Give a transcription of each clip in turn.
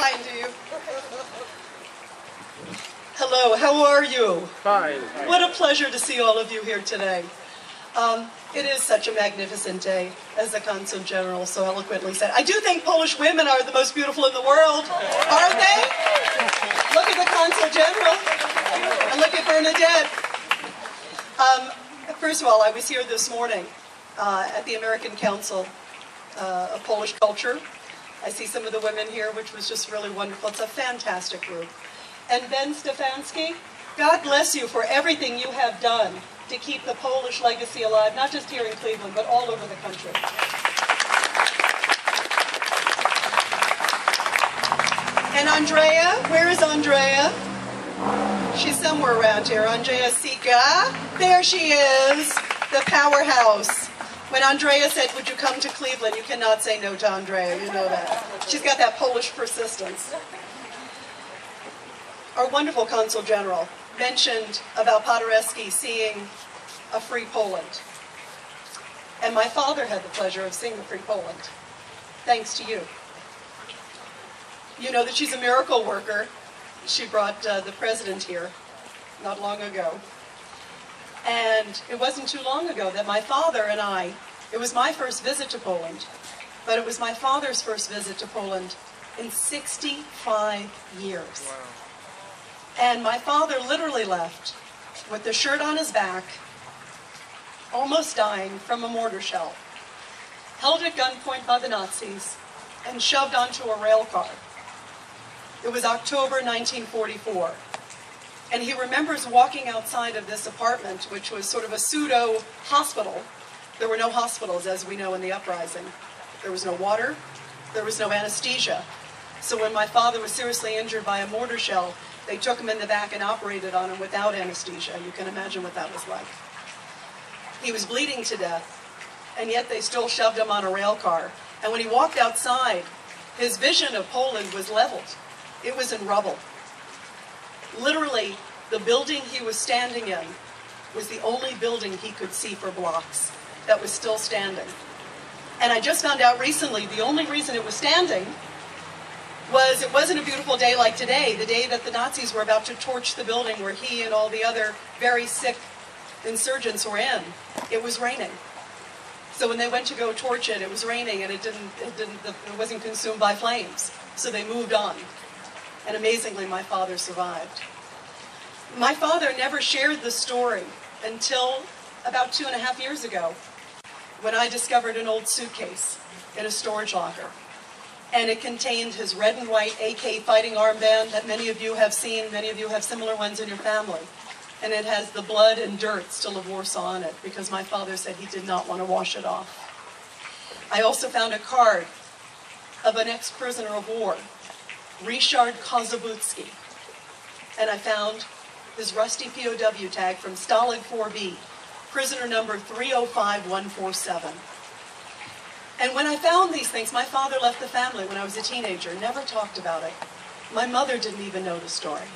behind you. Hello, how are you? Fine. What a pleasure to see all of you here today. It is such a magnificent day, as the Consul General so eloquently said. I do think Polish women are the most beautiful in the world, aren't they? Look at the Consul General, and look at Bernadette. First of all, I was here this morning at the American Council of Polish Culture. I see some of the women here, which was just really wonderful. It's a fantastic group. And Ben Stefanski, God bless you for everything you have done to keep the Polish legacy alive, not just here in Cleveland, but all over the country. And Andrea, where is Andrea? She's somewhere around here. Andrea Sika, there she is, the powerhouse. When Andrea said, would you come to Cleveland, you cannot say no to Andrea, you know that. She's got that Polish persistence. Our wonderful Consul General mentioned about Paderewski seeing a free Poland. And my father had the pleasure of seeing a free Poland, thanks to you. You know that she's a miracle worker. She brought the president here not long ago. And it wasn't too long ago that my father and I, it was my first visit to Poland, but it was my father's first visit to Poland in 65 years. Wow. And my father literally left with the shirt on his back, almost dying from a mortar shell, held at gunpoint by the Nazis, and shoved onto a rail car. It was October 1944. And he remembers walking outside of this apartment, which was sort of a pseudo-hospital. There were no hospitals, as we know, in the uprising. There was no water. There was no anesthesia. So when my father was seriously injured by a mortar shell, they took him in the back and operated on him without anesthesia. You can imagine what that was like. He was bleeding to death, and yet they still shoved him on a rail car. And when he walked outside, his vision of Poland was leveled. It was in rubble. Literally, the building he was standing in was the only building he could see for blocks that was still standing. And I just found out recently the only reason it was standing was it wasn't a beautiful day like today, the day that the Nazis were about to torch the building where he and all the other very sick insurgents were in. It was raining. So when they went to go torch it, it was raining and it wasn't consumed by flames. So they moved on. And amazingly, my father survived. My father never shared the story until about 2.5 years ago, when I discovered an old suitcase in a storage locker. And it contained his red and white AK fighting armband that many of you have seen. Many of you have similar ones in your family. And it has the blood and dirt still of Warsaw on it, because my father said he did not want to wash it off. I also found a card of an ex-prisoner of war, Richard Kozabutsky. And I found his rusty POW tag from Stalag 4B, prisoner number 305147. And when I found these things, my father left the family when I was a teenager, never talked about it. My mother didn't even know the story.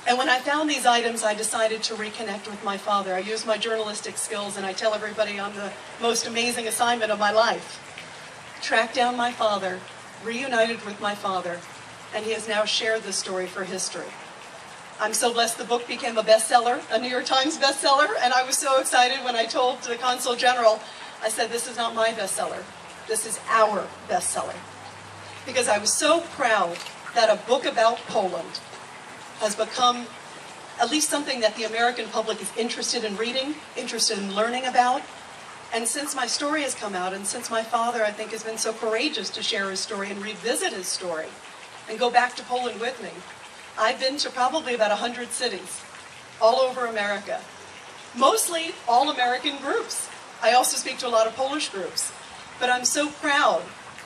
And when I found these items, I decided to reconnect with my father. I used my journalistic skills, and I tell everybody on the most amazing assignment of my life. Tracked down my father, reunited with my father, and he has now shared this story for history. I'm so blessed the book became a bestseller, a New York Times bestseller, and I was so excited when I told the Consul General, I said, this is not my bestseller, this is our bestseller. Because I was so proud that a book about Poland has become at least something that the American public is interested in reading, interested in learning about. And since my story has come out, and since my father, I think, has been so courageous to share his story and revisit his story and go back to Poland with me, I've been to probably about 100 cities all over America, mostly all American groups. I also speak to a lot of Polish groups, but I'm so proud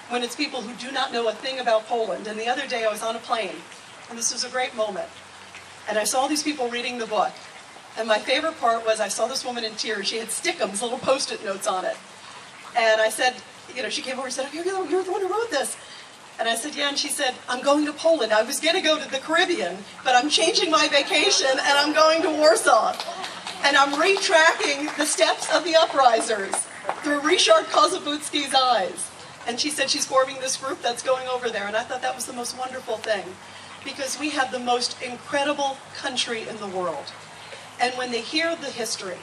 when it's people who do not know a thing about Poland. And the other day I was on a plane, and this was a great moment, and I saw these people reading the book. And my favorite part was I saw this woman in tears. She had stickums, little Post-it notes on it. And I said, you know, she came over and said, oh, you're the one who wrote this. And I said, yeah, and she said, I'm going to Poland. I was going to go to the Caribbean, but I'm changing my vacation and I'm going to Warsaw. And I'm retracking the steps of the uprisers through Ryszard Kozabutsky's eyes. And she said she's forming this group that's going over there. And I thought that was the most wonderful thing, because we have the most incredible country in the world. And when they hear the history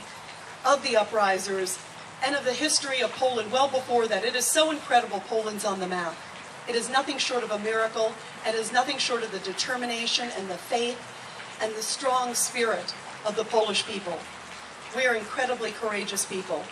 of the uprisers and of the history of Poland well before that, it is so incredible Poland's on the map. It is nothing short of a miracle, and it is nothing short of the determination and the faith and the strong spirit of the Polish people. We are incredibly courageous people.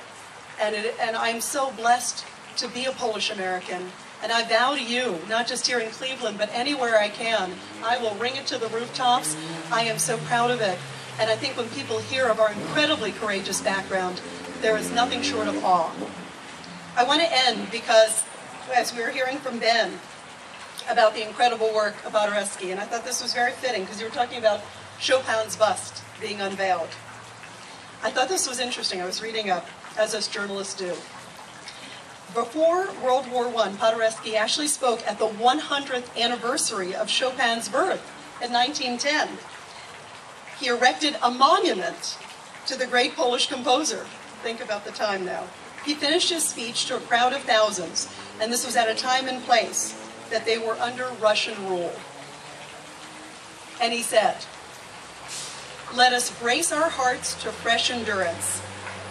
And I'm so blessed to be a Polish American. And I vow to you, not just here in Cleveland, but anywhere I can, I will ring it to the rooftops. I am so proud of it. And I think when people hear of our incredibly courageous background, there is nothing short of awe. I want to end because, as we were hearing from Ben about the incredible work of Paderewski, and I thought this was very fitting because you were talking about Chopin's bust being unveiled. I thought this was interesting. I was reading up, as us journalists do. Before World War I, Paderewski actually spoke at the 100th anniversary of Chopin's birth in 1910. He erected a monument to the great Polish composer. Think about the time now. He finished his speech to a crowd of thousands, and this was at a time and place that they were under Russian rule. And he said, "Let us brace our hearts to fresh endurance.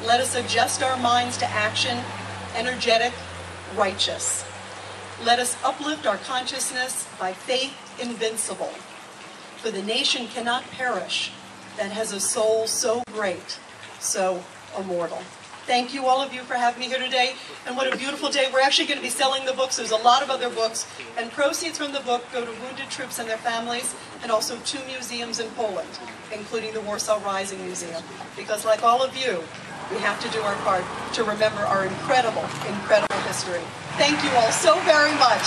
Let us adjust our minds to action, energetic, righteous. Let us uplift our consciousness by faith invincible. For the nation cannot perish that has a soul so great, so immortal." Thank you, all of you, for having me here today. And what a beautiful day. We're actually going to be selling the books. There's a lot of other books. And proceeds from the book go to wounded troops and their families, and also 2 museums in Poland, including the Warsaw Rising Museum. Because like all of you, we have to do our part to remember our incredible, incredible history. Thank you all so very much.